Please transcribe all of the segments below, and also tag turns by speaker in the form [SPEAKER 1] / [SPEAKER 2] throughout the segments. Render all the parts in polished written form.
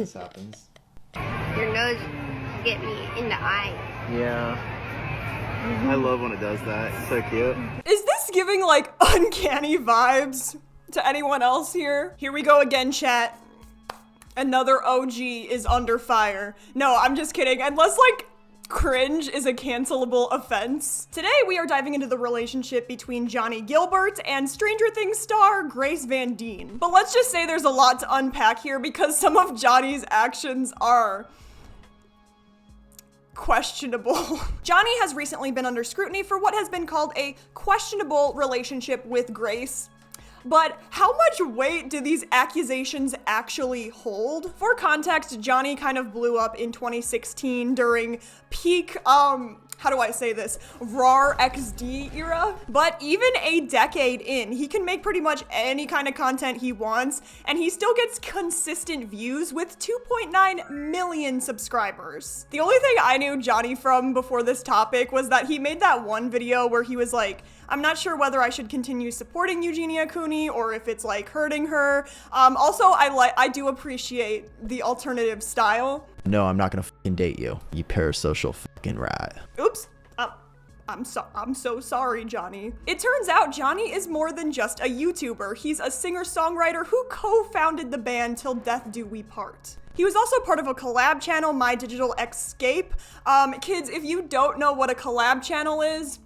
[SPEAKER 1] this happens.
[SPEAKER 2] Your nose get me in the eye.
[SPEAKER 1] Yeah. I love when it does that. It's so cute.
[SPEAKER 3] Is this giving like uncanny vibes to anyone else here? Here we go again, chat. Another OG is under fire. No, I'm just kidding. Unless like cringe is a cancelable offense. Today we are diving into the relationship between Johnnie Guilbert and Stranger Things star Grace Van Dien. But let's just say there's a lot to unpack here because some of Johnnie's actions are questionable. Johnnie has recently been under scrutiny for what has been called a questionable relationship with Grace. But how much weight do these accusations actually hold? For context, Johnnie kind of blew up in 2016 during peak, how do I say this? RAR XD era. But even a decade in, he can make pretty much any kind of content he wants, and he still gets consistent views with 2.9 million subscribers. The only thing I knew Johnnie from before this topic was that he made that one video where he was like, I'm not sure whether I should continue supporting Eugenia Cooney or if it's like hurting her. Also, I do appreciate the alternative style.
[SPEAKER 1] No, I'm not gonna fucking date you, you parasocial fucking rat.
[SPEAKER 3] Oops. I'm so sorry, Johnnie. It turns out Johnnie is more than just a YouTuber. He's a singer-songwriter who co-founded the band Till Death Do We Part. He was also part of a collab channel, My Digital Escape. Kids, if you don't know what a collab channel is,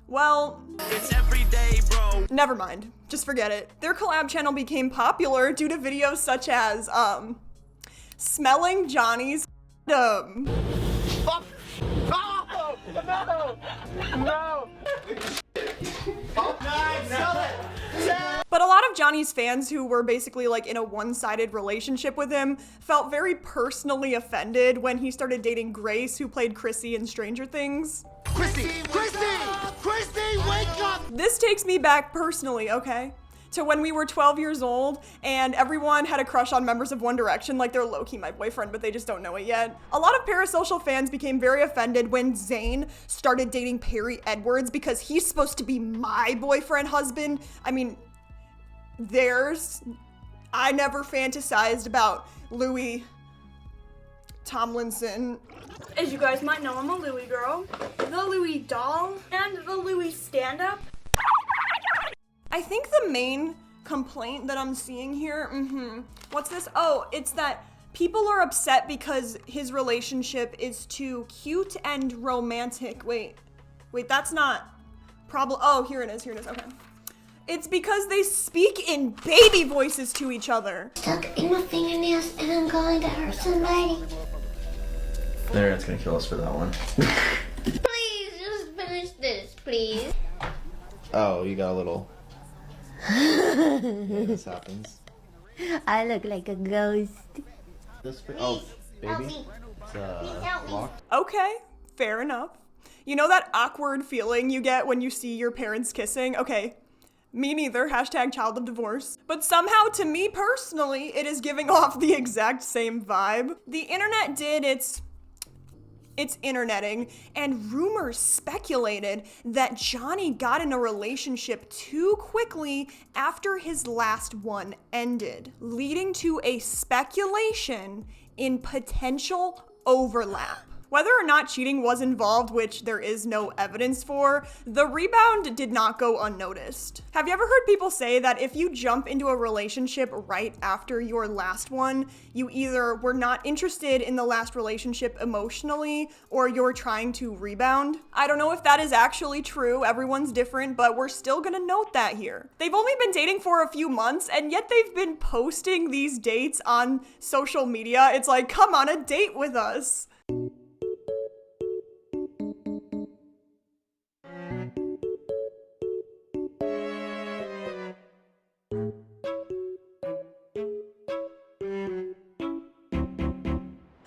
[SPEAKER 3] well, it's every day, bro. Never mind, just forget it. Their collab channel became popular due to videos such as, smelling Johnnie's No! But a lot of Johnnie's fans who were basically like in a one-sided relationship with him felt very personally offended when he started dating Grace, who played Chrissy in Stranger Things.
[SPEAKER 4] Chrissy, wake up!
[SPEAKER 3] This takes me back personally, okay? To when we were 12 years old and everyone had a crush on members of One Direction, like they're low-key my boyfriend, but they just don't know it yet. A lot of parasocial fans became very offended when Zayn started dating Perry Edwards because he's supposed to be my boyfriend husband. I mean, theirs. I never fantasized about Louis Tomlinson.
[SPEAKER 5] As you guys might know, I'm a Louis girl, the Louis doll, and the Louis stand-up.
[SPEAKER 3] I think the main complaint that I'm seeing here, what's this? Oh, it's that people are upset because his relationship is too cute and romantic. Wait, that's not oh, here it is, okay. It's because they speak in baby voices to each other.
[SPEAKER 2] Stuck in my fingernails and I'm going to hurt somebody.
[SPEAKER 1] The internet's gonna kill us for that one.
[SPEAKER 2] Please, just finish this, please.
[SPEAKER 1] Oh, you got a little... Yeah, this happens.
[SPEAKER 2] I look like a ghost.
[SPEAKER 1] Oh, baby. It's locked.
[SPEAKER 3] Okay, fair enough. You know that awkward feeling you get when you see your parents kissing? Okay, me neither, hashtag child of divorce. But somehow, to me personally, it is giving off the exact same vibe. The internet did its interneting, and rumors speculated that Johnnie got in a relationship too quickly after his last one ended, leading to a speculation in potential overlap. Whether or not cheating was involved, which there is no evidence for, the rebound did not go unnoticed. Have you ever heard people say that if you jump into a relationship right after your last one, you either were not interested in the last relationship emotionally or you're trying to rebound? I don't know if that is actually true, everyone's different, but we're still gonna note that here. They've only been dating for a few months and yet they've been posting these dates on social media. It's like, come on a date with us.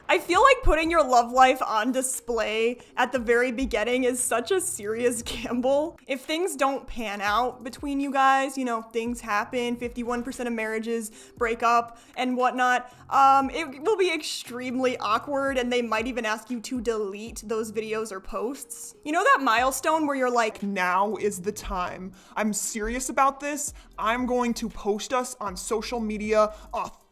[SPEAKER 3] I feel like putting your love life on display at the very beginning is such a serious gamble. If things don't pan out between you guys, you know, things happen, 51% of marriages break up and whatnot, it will be extremely awkward and they might even ask you to delete those videos or posts. You know that milestone where you're like,
[SPEAKER 6] now is the time. I'm serious about this. I'm going to post us on social media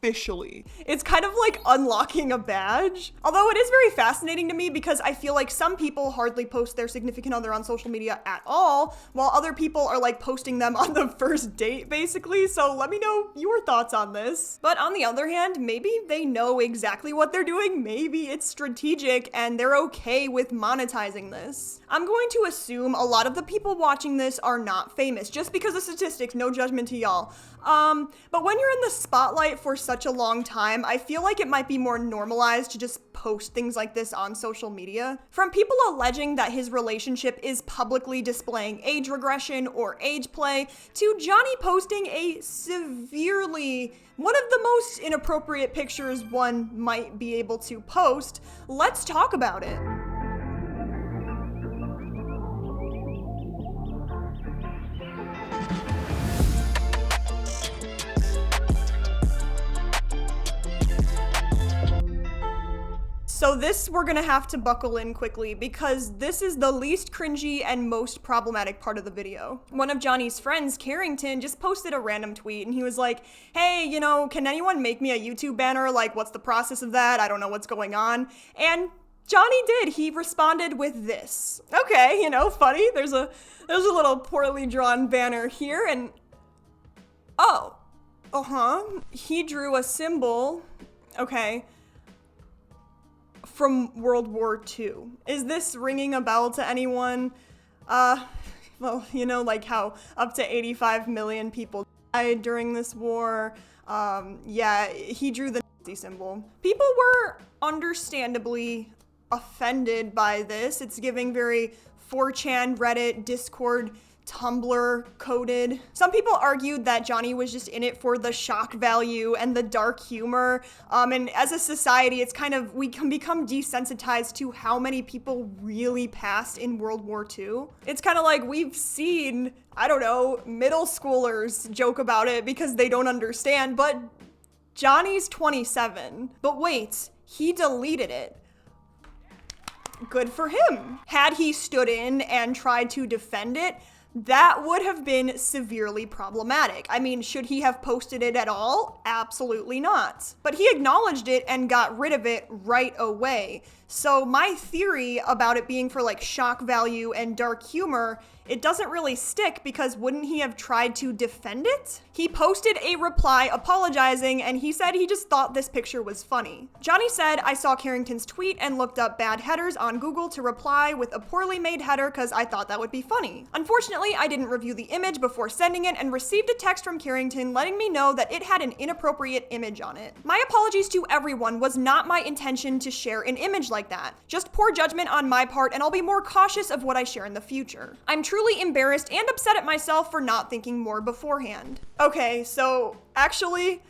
[SPEAKER 3] officially. It's kind of like unlocking a badge. Although it is very fascinating to me because I feel like some people hardly post their significant other on social media at all, while other people are like posting them on the first date basically. So let me know your thoughts on this. But on the other hand, maybe they know exactly what they're doing. Maybe it's strategic and they're okay with monetizing this. I'm going to assume a lot of the people watching this are not famous just because of statistics, no judgment to y'all. But when you're in the spotlight for such a long time, I feel like it might be more normalized to just post things like this on social media. From people alleging that his relationship is publicly displaying age regression or age play, to Johnnie posting a one of the most inappropriate pictures one might be able to post, let's talk about it. So this we're gonna have to buckle in quickly because this is the least cringy and most problematic part of the video. One of Johnnie's friends, Carrington, just posted a random tweet and he was like, hey, you know, can anyone make me a YouTube banner? Like, what's the process of that? I don't know what's going on. And Johnnie did. He responded with this. Okay, you know, funny. There's a little poorly drawn banner here and oh, he drew a symbol. Okay. From World War II. Is this ringing a bell to anyone? Well, you know, like how up to 85 million people died during this war. Yeah, he drew the Nazi symbol. People were understandably offended by this. It's giving very 4chan, Reddit, Discord, Tumblr coded. Some people argued that Johnnie was just in it for the shock value and the dark humor. And as a society, it's kind of, we can become desensitized to how many people really passed in World War II. It's kind of like we've seen, I don't know, middle schoolers joke about it because they don't understand, but Johnnie's 27. But wait, he deleted it. Good for him. Had he stood in and tried to defend it, that would have been severely problematic. I mean, should he have posted it at all? Absolutely not. But he acknowledged it and got rid of it right away. So my theory about it being for like shock value and dark humor, it doesn't really stick because wouldn't he have tried to defend it? He posted a reply apologizing and he said he just thought this picture was funny. Johnnie said, I saw Carrington's tweet and looked up bad headers on Google to reply with a poorly made header because I thought that would be funny. Unfortunately, I didn't review the image before sending it and received a text from Carrington letting me know that it had an inappropriate image on it. My apologies to everyone, was not my intention to share an image like that. Just poor judgment on my part and I'll be more cautious of what I share in the future. I'm truly embarrassed and upset at myself for not thinking more beforehand. Okay, so actually,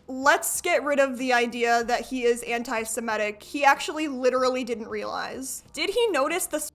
[SPEAKER 3] let's get rid of the idea that he is anti-Semitic. He actually literally didn't realize. Did he notice the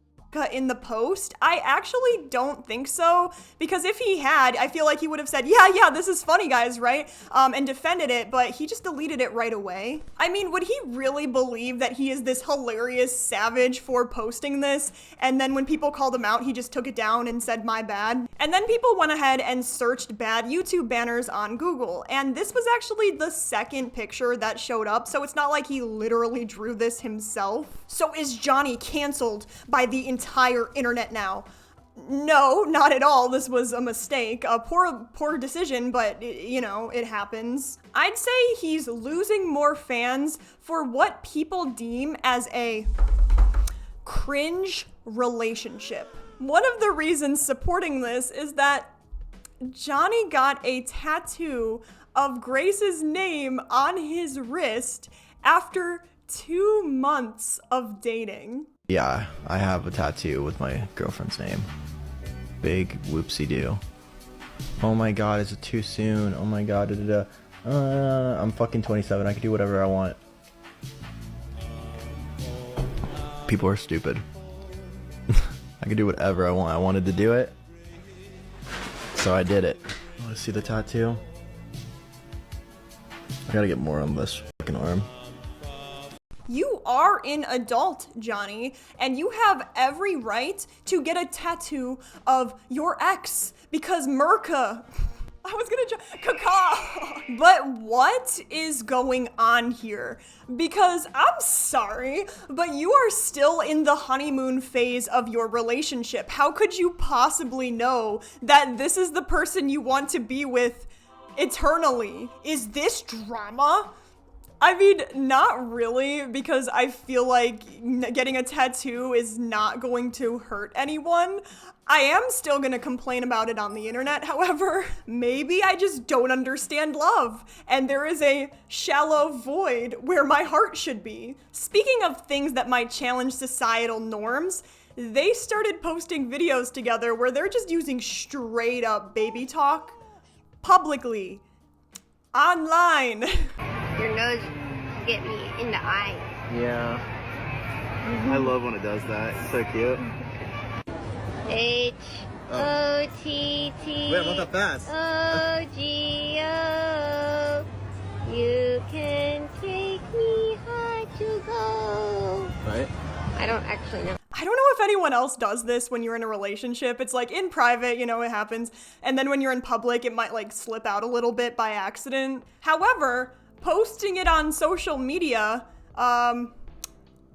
[SPEAKER 3] in the post? I actually don't think so, because if he had, I feel like he would have said, yeah, this is funny, guys, right? And defended it, but he just deleted it right away. I mean, would he really believe that he is this hilarious savage for posting this, and then when people called him out, he just took it down and said, my bad? And then people went ahead and searched bad YouTube banners on Google, and this was actually the second picture that showed up, so it's not like he literally drew this himself. So is Johnnie canceled by the entire internet now? No, not at all. This was a mistake, a poor decision, but you know, it happens. I'd say he's losing more fans for what people deem as a cringe relationship. One of the reasons supporting this is that Johnnie got a tattoo of Grace's name on his wrist after 2 months of dating.
[SPEAKER 1] Yeah, I have a tattoo with my girlfriend's name. Big whoopsie-doo. Oh my god, is it too soon? Oh my god, I'm fucking 27, I can do whatever I want. People are stupid. I can do whatever I want. I wanted to do it, so I did it. Want to see the tattoo? I gotta get more on this fucking arm.
[SPEAKER 3] You are an adult, Johnnie, and you have every right to get a tattoo of your ex because Merca. I was gonna caca. But what is going on here? Because I'm sorry, but you are still in the honeymoon phase of your relationship. How could you possibly know that this is the person you want to be with eternally? Is this drama? I mean, not really, because I feel like getting a tattoo is not going to hurt anyone. I am still gonna complain about it on the internet, however. Maybe I just don't understand love, and there is a shallow void where my heart should be. Speaking of things that might challenge societal norms, they started posting videos together where they're just using straight up baby talk publicly, online.
[SPEAKER 2] Your nose get me in the eye.
[SPEAKER 1] Yeah. I love when it does that. It's so cute.
[SPEAKER 2] H-O-T-T.
[SPEAKER 1] Wait, I'm not that fast.
[SPEAKER 2] O-G-O. You can take me high to go.
[SPEAKER 1] Right?
[SPEAKER 2] I don't actually know.
[SPEAKER 3] I don't know if anyone else does this when you're in a relationship. It's like in private, you know, it happens. And then when you're in public, it might like slip out a little bit by accident. However, posting it on social media,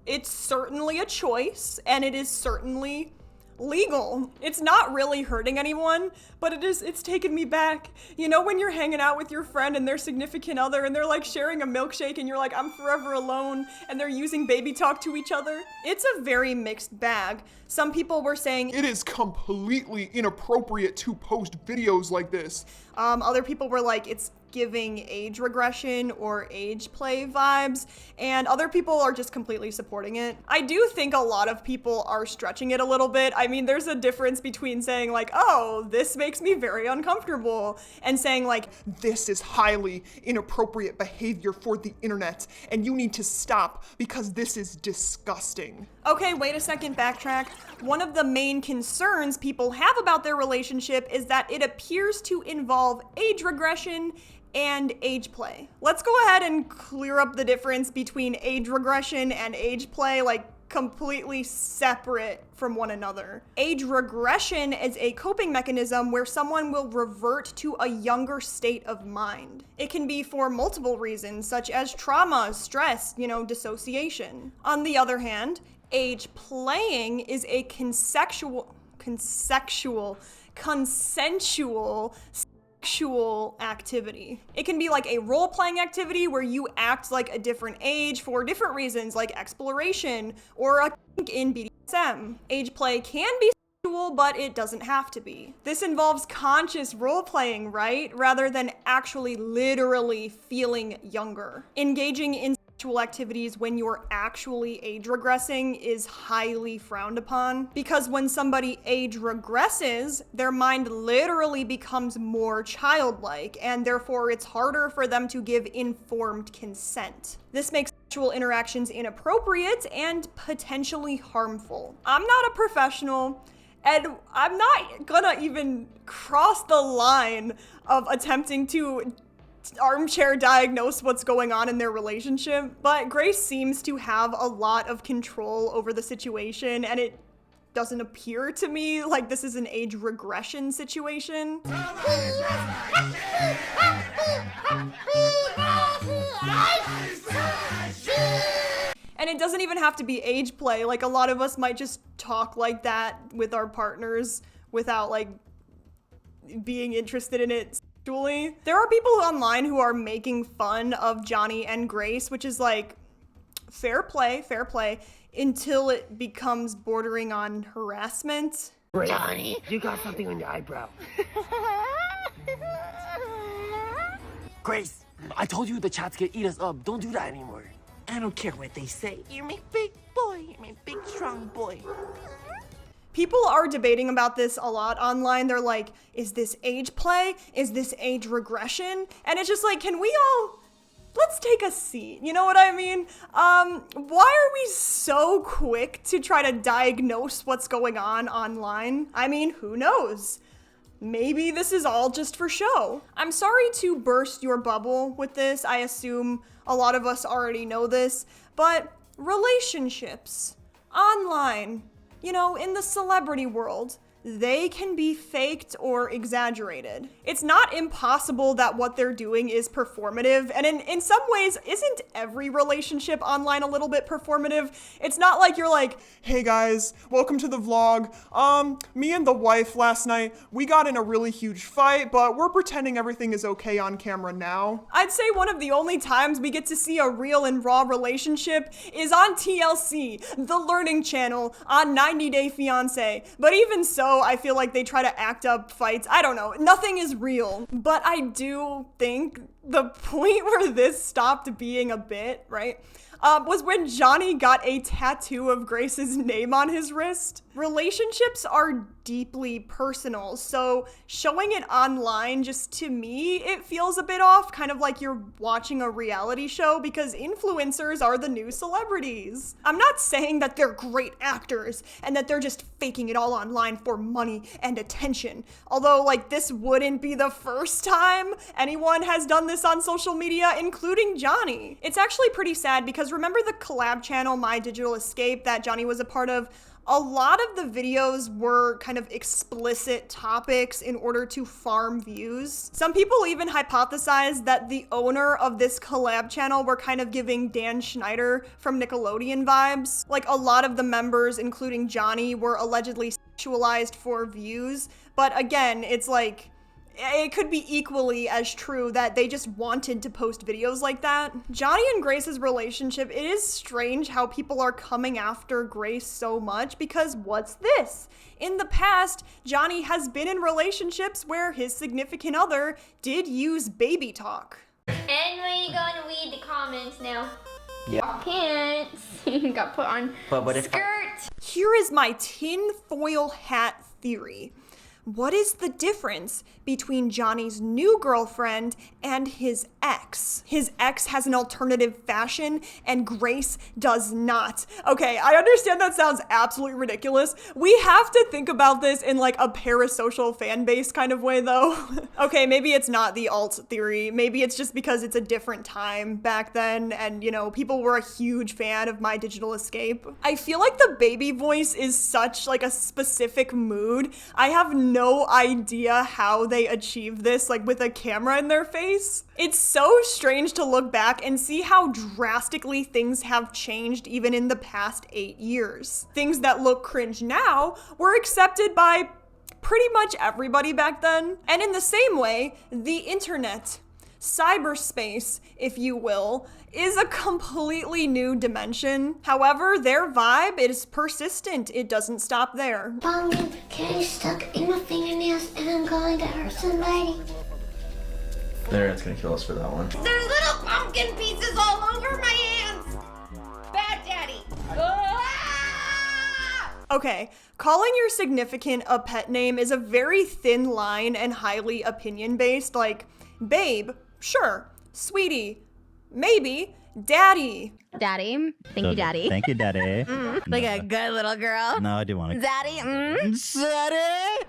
[SPEAKER 3] it's certainly a choice, and it is certainly legal. It's not really hurting anyone, but it's taken me back. You know when you're hanging out with your friend and their significant other and they're like sharing a milkshake and you're like, I'm forever alone, and they're using baby talk to each other? It's a very mixed bag. Some people were saying
[SPEAKER 4] it is completely inappropriate to post videos like this.
[SPEAKER 3] Other people were like, it's giving age regression or age play vibes, and other people are just completely supporting it. I do think a lot of people are stretching it a little bit. I mean, there's a difference between saying like, oh, this makes me very uncomfortable, and saying like,
[SPEAKER 4] this is highly inappropriate behavior for the internet, and you need to stop because this is disgusting.
[SPEAKER 3] okay, wait a second, backtrack. One of the main concerns people have about their relationship is that it appears to involve age regression and age play. Let's go ahead and clear up the difference between age regression and age play, like completely separate from one another. Age regression is a coping mechanism where someone will revert to a younger state of mind. It can be for multiple reasons, such as trauma, stress, dissociation. On the other hand, age playing is a consensual sexual activity. It can be like a role-playing activity where you act like a different age for different reasons, like exploration or a kink in BDSM. Age play can be sexual, but it doesn't have to be. This involves conscious role-playing, right? Rather than actually literally feeling younger. Engaging in sexual activities when you're actually age regressing is highly frowned upon, because when somebody age regresses, their mind literally becomes more childlike, and therefore it's harder for them to give informed consent. This makes sexual interactions inappropriate and potentially harmful. I'm not a professional, and I'm not gonna even cross the line of attempting to armchair diagnose what's going on in their relationship, but Grace seems to have a lot of control over the situation, and it doesn't appear to me like this is an age regression situation. And it doesn't even have to be age play. Like, a lot of us might just talk like that with our partners without like being interested in it. There are people online who are making fun of Johnnie and Grace, which is like fair play, until it becomes bordering on harassment.
[SPEAKER 6] Johnnie, you got something on your eyebrow. Grace, I told you the chats can eat us up. Don't do that anymore. I don't care what they say. You're my big boy. You're my big, strong boy.
[SPEAKER 3] People are debating about this a lot online. They're like, is this age play? Is this age regression? And it's just like, let's take a seat. You know what I mean? Why are we so quick to try to diagnose what's going on online? I mean, who knows? Maybe this is all just for show. I'm sorry to burst your bubble with this. I assume a lot of us already know this, but relationships online, in the celebrity world, they can be faked or exaggerated. It's not impossible that what they're doing is performative, and in some ways, isn't every relationship online a little bit performative? It's not like you're like,
[SPEAKER 4] Hey guys, welcome to the vlog. Me and the wife last night, we got in a really huge fight, but we're pretending everything is okay on camera now.
[SPEAKER 3] I'd say one of the only times we get to see a real and raw relationship is on TLC, the learning channel, on 90 Day Fiancé. But even so, I feel like they try to act up fights. I don't know, nothing is real. But I do think the point where this stopped being a bit, right, was when Johnnie got a tattoo of Grace's name on his wrist. Relationships are deeply personal, so showing it online, just to me, it feels a bit off, kind of like you're watching a reality show, because influencers are the new celebrities. I'm not saying that they're great actors and that they're just faking it all online for money and attention, although like this wouldn't be the first time anyone has done this on social media, including Johnnie. It's actually pretty sad because remember the collab channel My Digital Escape that Johnnie was a part of? A lot of the videos were kind of explicit topics in order to farm views. Some people even hypothesized that the owner of this collab channel were kind of giving Dan Schneider from Nickelodeon vibes. Like a lot of the members, including Johnnie, were allegedly sexualized for views. But again, it's like, it could be equally as true that they just wanted to post videos like that. Johnnie and Grace's relationship, it is strange how people are coming after Grace so much because what's this? In the past, Johnnie has been in relationships where his significant other did use baby talk.
[SPEAKER 2] And we're gonna read the comments now.
[SPEAKER 1] Yeah.
[SPEAKER 2] Pants got put on
[SPEAKER 6] But if
[SPEAKER 2] skirt.
[SPEAKER 3] Here is my tinfoil hat theory. What is the difference between Johnnie's new girlfriend and his ex? His ex has an alternative fashion and Grace does not. Okay, I understand that sounds absolutely ridiculous. We have to think about this in like a parasocial fan base kind of way though. Okay, maybe it's not the alt theory. Maybe it's just because it's a different time back then and you know, people were a huge fan of My Digital Escape. I feel like the baby voice is such like a specific mood. I have no idea how they achieve this like with a camera in their face. It's so strange to look back and see how drastically things have changed even in the past 8 years. Things that look cringe now were accepted by pretty much everybody back then. And in the same way, the internet, cyberspace, if you will, is a completely new dimension. However, their vibe is persistent. It doesn't stop there.
[SPEAKER 2] Pumpkin candy stuck in my fingernails and I'm going to hurt somebody.
[SPEAKER 1] The internet's gonna kill us for that one.
[SPEAKER 2] There's little pumpkin pieces all over my hands. Bad daddy. Ah!
[SPEAKER 3] Okay, calling your significant a pet name is a very thin line and highly opinion-based, like, babe, sure, sweetie, maybe, daddy.
[SPEAKER 7] Daddy. Thank you, Daddy.
[SPEAKER 8] Thank you, Daddy.
[SPEAKER 7] Like a good little girl.
[SPEAKER 8] No, I do want to.
[SPEAKER 7] Daddy.
[SPEAKER 8] Daddy!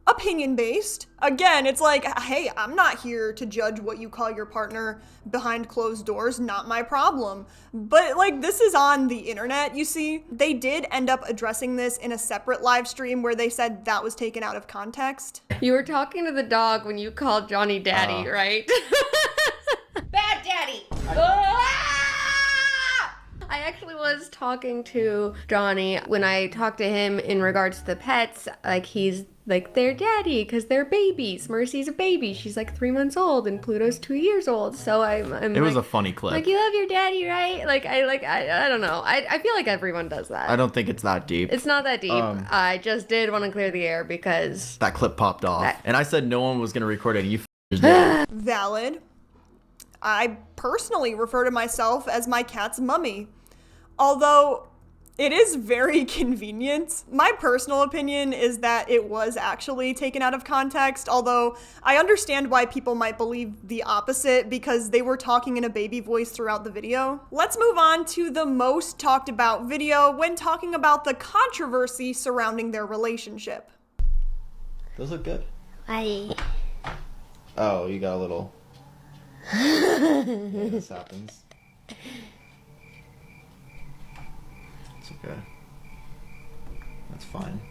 [SPEAKER 3] Opinion-based. Again, it's like, hey, I'm not here to judge what you call your partner behind closed doors, not my problem. But like, this is on the internet, you see. They did end up addressing this in a separate live stream where they said that was taken out of context.
[SPEAKER 9] You were talking to the dog when you called Johnnie Daddy, right?
[SPEAKER 2] Bad daddy.
[SPEAKER 9] I actually was talking to Johnnie when I talked to him in regards to the pets. Like, he's like their daddy because they're babies. Mercy's a baby. She's like 3 months old and Pluto's 2 years old. So I'm
[SPEAKER 1] It was
[SPEAKER 9] like,
[SPEAKER 1] a funny clip.
[SPEAKER 9] like, you love your daddy, right? I don't know. I feel like everyone does that.
[SPEAKER 1] I don't think it's that deep.
[SPEAKER 9] It's not that deep. I just did want to clear the air because
[SPEAKER 1] That clip popped off.
[SPEAKER 9] That-
[SPEAKER 1] And I said no one was gonna record it and you did.
[SPEAKER 3] Valid. I personally refer to myself as my cat's mummy. Although it is very convenient. My personal opinion is that it was actually taken out of context, although I understand why people might believe the opposite because they were talking in a baby voice throughout the video. Let's move on to the most talked about video when talking about the controversy surrounding their relationship.
[SPEAKER 1] Those look good.
[SPEAKER 2] Why?
[SPEAKER 1] Oh, you got a little. Yeah, this happens. It's okay. That's fine.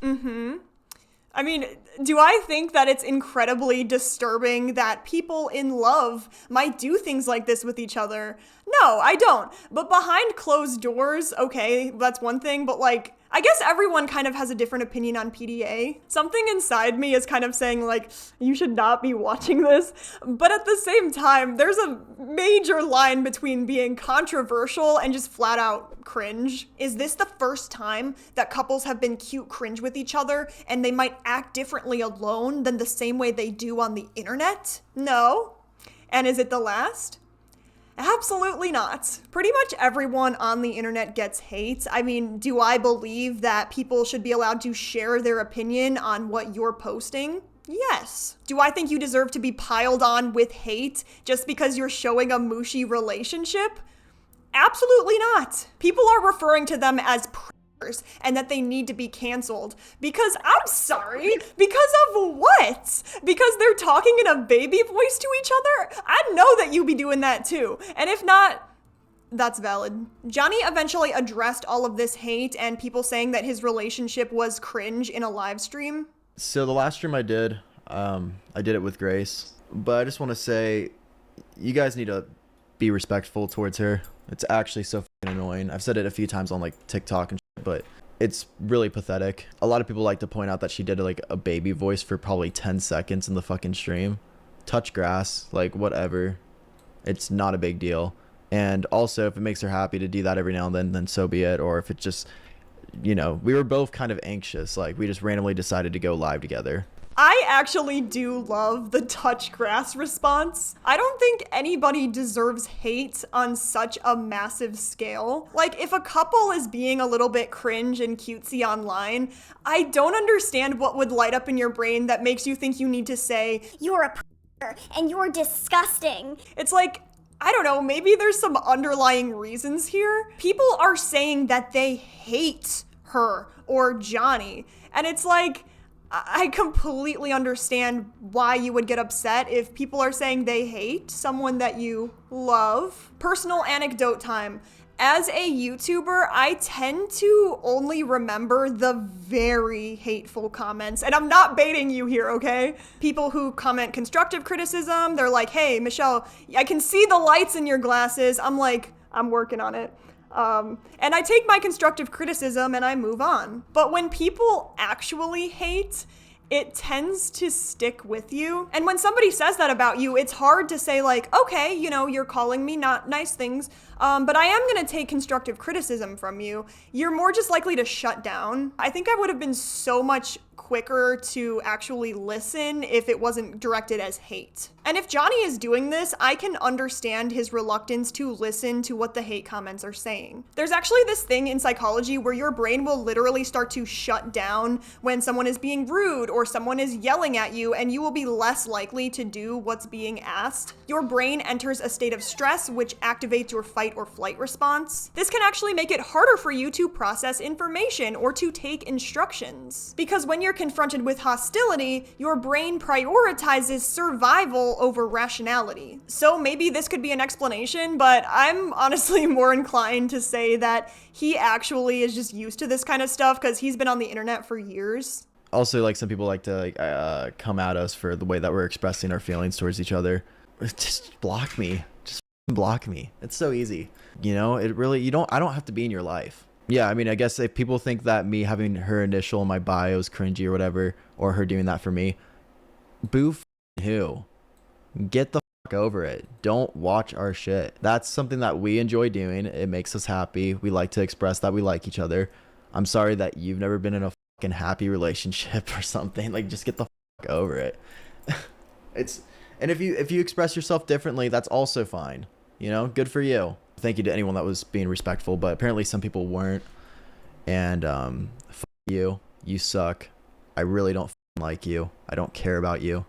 [SPEAKER 3] I mean, do I think that it's incredibly disturbing that people in love might do things like this with each other? No, I don't. But behind closed doors, okay, that's one thing, but like, I guess everyone kind of has a different opinion on PDA. Something inside me is kind of saying like, you should not be watching this. But at the same time, there's a major line between being controversial and just flat out cringe. Is this the first time that couples have been cute cringe with each other and they might act differently alone than the same way they do on the internet? No. And is it the last? Absolutely not. Pretty much everyone on the internet gets hate. I mean, do I believe that people should be allowed to share their opinion on what you're posting? Yes. Do I think you deserve to be piled on with hate just because you're showing a mushy relationship? Absolutely not. People are referring to them as predators and that they need to be canceled. Because, I'm sorry, because of what? Because they're talking in a baby voice to each other? I know that you be doing that too. And if not, that's valid. Johnnie eventually addressed all of this hate and people saying that his relationship was cringe in a live stream.
[SPEAKER 1] So the last stream I did it with Grace. But I just want to say, you guys need to be respectful towards her. It's actually so fucking annoying. I've said it a few times on like TikTok and shit, but it's really pathetic. A lot of people like to point out that she did like a baby voice for probably 10 seconds in the fucking stream. Touch grass, like whatever. It's not a big deal. And also, if it makes her happy to do that every now and then so be it. Or if it just, you know, we were both kind of anxious. Like we just randomly decided to go live together.
[SPEAKER 3] I actually do love the touch grass response. I don't think anybody deserves hate on such a massive scale. Like, if a couple is being a little bit cringe and cutesy online, I don't understand what would light up in your brain that makes you think you need to say,
[SPEAKER 10] "You're a predator and you're disgusting."
[SPEAKER 3] It's like, I don't know, maybe there's some underlying reasons here. People are saying that they hate her or Johnnie, and it's like, I completely understand why you would get upset if people are saying they hate someone that you love. Personal anecdote time. As a YouTuber, I tend to only remember the very hateful comments. And I'm not baiting you here, okay? People who comment constructive criticism, they're like, "Hey, Michelle, I can see the lights in your glasses." I'm like, I'm working on it. And I take my constructive criticism and I move on. But when people actually hate, it tends to stick with you. And when somebody says that about you, it's hard to say like, okay, you know, you're calling me not nice things, but I am gonna take constructive criticism from you. You're more just likely to shut down. I think I would have been so much quicker to actually listen if it wasn't directed as hate. And if Johnnie is doing this, I can understand his reluctance to listen to what the hate comments are saying. There's actually this thing in psychology where your brain will literally start to shut down when someone is being rude or someone is yelling at you, and you will be less likely to do what's being asked. Your brain enters a state of stress, which activates your fight or flight response. This can actually make it harder for you to process information or to take instructions. Because when you're confronted with hostility, your brain prioritizes survival over rationality. So maybe this could be an explanation, but I'm honestly more inclined to say that he actually is just used to this kind of stuff because he's been on the internet for years.
[SPEAKER 1] Also, like, some people like to come at us for the way that we're expressing our feelings towards each other. Just block me. Just block me. It's so easy. You know, it really, I don't have to be in your life. Yeah, I mean, I guess if people think that me having her initial in my bio is cringy or whatever, or her doing that for me, boo who? Get the fuck over it. Don't watch our shit. That's something that we enjoy doing. It makes us happy. We like to express that we like each other. I'm sorry that you've never been in a fucking happy relationship or something. Like, just get the fuck over it. And if you express yourself differently, that's also fine. You know, good for you. Thank you to anyone that was being respectful, but apparently some people weren't. And fuck you. You suck. I really don't like you. I don't care about you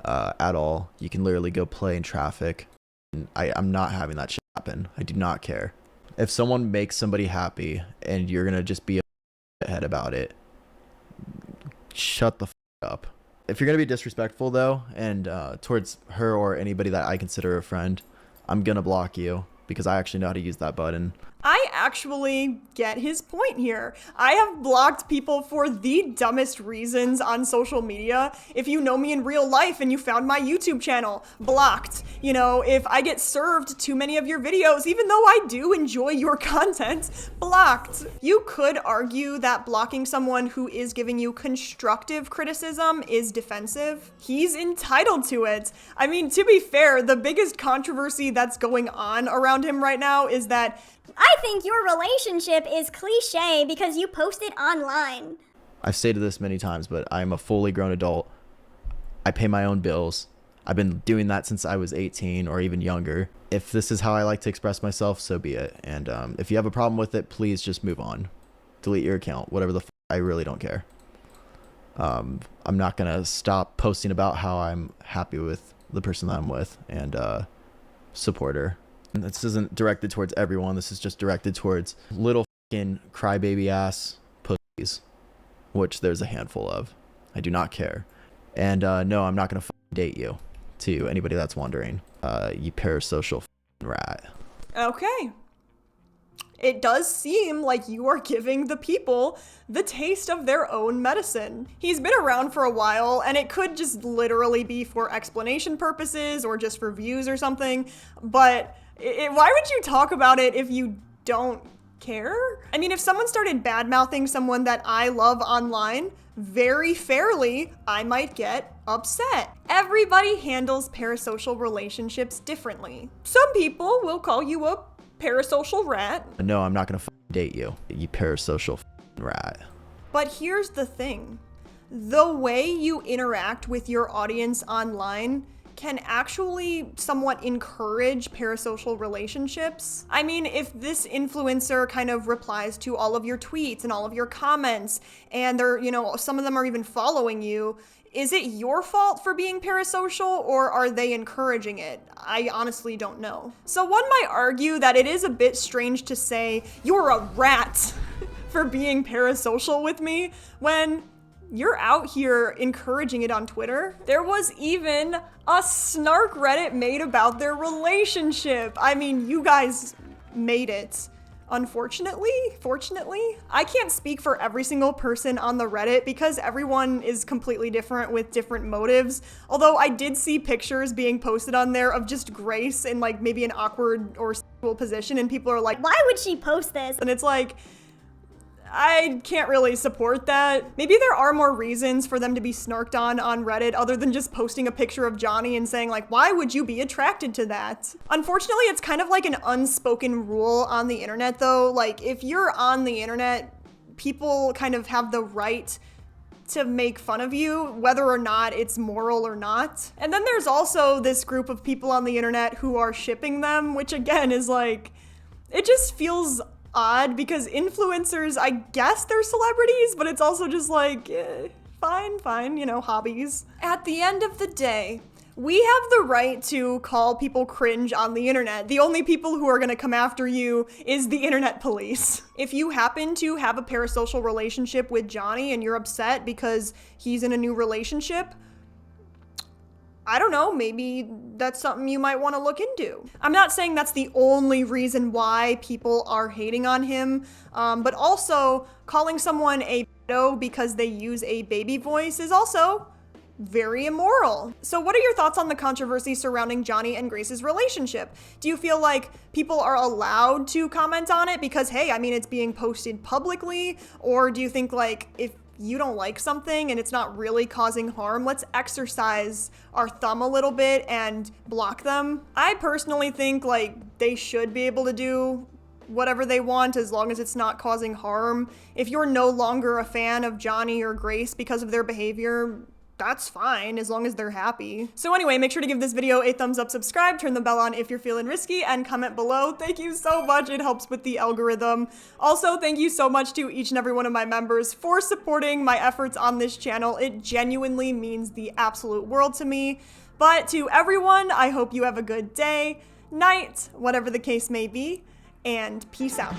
[SPEAKER 1] at all. You can literally go play in traffic. And I'm not having that shit happen. I do not care. If someone makes somebody happy and you're gonna just be a head about it, shut the fuck up. If you're gonna be disrespectful though, and towards her or anybody that I consider a friend, I'm gonna block you. Because I actually know how to use that button.
[SPEAKER 3] I actually get his point here. I have blocked people for the dumbest reasons on social media. If you know me in real life and you found my YouTube channel, blocked. You know, if I get served too many of your videos, even though I do enjoy your content, blocked. You could argue that blocking someone who is giving you constructive criticism is defensive. He's entitled to it. I mean, to be fair, the biggest controversy that's going on around him right now is that
[SPEAKER 10] I think your relationship is cliche because you post it online.
[SPEAKER 1] I've stated this many times, but I'm a fully grown adult. I pay my own bills. I've been doing that since I was 18 or even younger. If this is how I like to express myself, so be it. And if you have a problem with it, please just move on. Delete your account, whatever the I really don't care. I'm not gonna stop posting about how I'm happy with the person that I'm with and support her. And this isn't directed towards everyone. This is just directed towards little fucking crybaby ass pussies, which there's a handful of. I do not care. And no, I'm not gonna date you. To anybody that's wondering, you parasocial rat.
[SPEAKER 3] okay. It does seem like you are giving the people the taste of their own medicine. He's been around for a while, and it could just literally be for explanation purposes or just for views or something, but why would you talk about it if you don't care? I mean, if someone started bad-mouthing someone that I love online, very fairly, I might get upset. Everybody handles parasocial relationships differently. Some people will call you a parasocial rat.
[SPEAKER 1] No, I'm not gonna date you, you parasocial rat.
[SPEAKER 3] But here's the thing. The way you interact with your audience online can actually somewhat encourage parasocial relationships. I mean, if this influencer kind of replies to all of your tweets and all of your comments, and they're, you know, some of them are even following you, is it your fault for being parasocial, or are they encouraging it? I honestly don't know. So one might argue that it is a bit strange to say, you're a rat for being parasocial with me, when you're out here encouraging it on Twitter. There was even a Snark Reddit made about their relationship. I mean, you guys made it. Unfortunately, fortunately, I can't speak for every single person on the Reddit because everyone is completely different with different motives. Although I did see pictures being posted on there of just Grace in like maybe an awkward or sexual position, and people are like,
[SPEAKER 10] why would she post this?
[SPEAKER 3] and it's like, I can't really support that. Maybe there are more reasons for them to be snarked on Reddit other than just posting a picture of Johnny and saying like, why would you be attracted to that? Unfortunately, it's kind of like an unspoken rule on the internet though. Like if you're on the internet, people kind of have the right to make fun of you, whether or not it's moral or not. And then there's also this group of people on the internet who are shipping them, which again is like, it just feels odd because influencers, I guess they're celebrities, but it's also just like, fine, you know, hobbies. At the end of the day, we have the right to call people cringe on the internet. The only people who are gonna come after you is the internet police. If you happen to have a parasocial relationship with Johnny and you're upset because he's in a new relationship, I don't know, maybe that's something you might want to look into. I'm not saying that's the only reason why people are hating on him, but also calling someone a pedo because they use a baby voice is also very immoral. So what are your thoughts on the controversy surrounding Johnny and Grace's relationship? Do you feel like people are allowed to comment on it because, hey, I mean, it's being posted publicly? Or do you think like, if you don't like something and it's not really causing harm, let's exercise our thumb a little bit and block them? I personally think like they should be able to do whatever they want as long as it's not causing harm. If you're no longer a fan of Johnny or Grace because of their behavior, that's fine as long as they're happy. So anyway, make sure to give this video a thumbs up, subscribe, turn the bell on if you're feeling risky, and comment below. Thank you so much, it helps with the algorithm. Also, thank you so much to each and every one of my members for supporting my efforts on this channel. It genuinely means the absolute world to me. But to everyone, I hope you have a good day, night, whatever the case may be, and peace out.